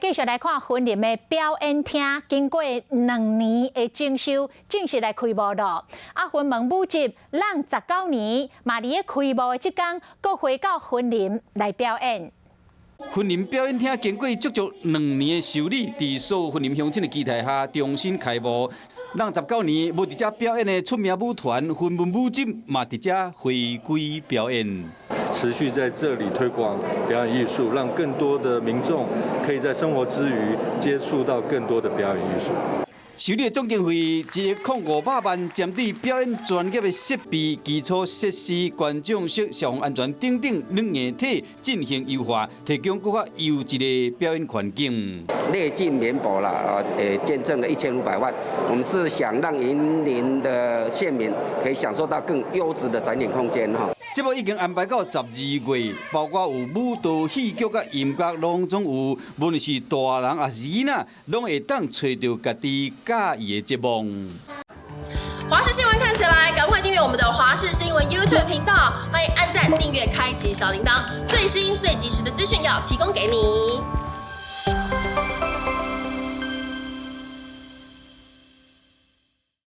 继续来看婚礼的表演厅，经过2年的整修，正式来开幕了。婚门舞集让19年，嘛伫咧开幕的即天，搁回到婚礼来表演。婚礼表演厅经过足足2年的修理，伫所有婚礼乡亲的期待下，重新开幕。让19年无伫遮表演的出名舞团婚门舞集，嘛伫遮回归表演。持续在这里推广表演艺术，让更多的民众可以在生活之余接触到更多的表演艺术。修理的总经费1亿500万，针对表演专业的设备、基础设施、观众席、消防安全等等软硬体进行优化，提供更加优质的表演环境。内进绵薄了，见证了1500万。我们是想让云林的县民可以享受到更优质的展演空间哈。节目已经安排到12月，包括有舞蹈、戏剧、甲音乐，拢总有。无论是大人还是囡仔，拢会当找到家己喜欢的节目。华视新闻看起来，赶快订阅我们的华视新闻 YouTube 频道，欢迎按赞、订阅、开启小铃铛，最新最及时的资讯要提供给你。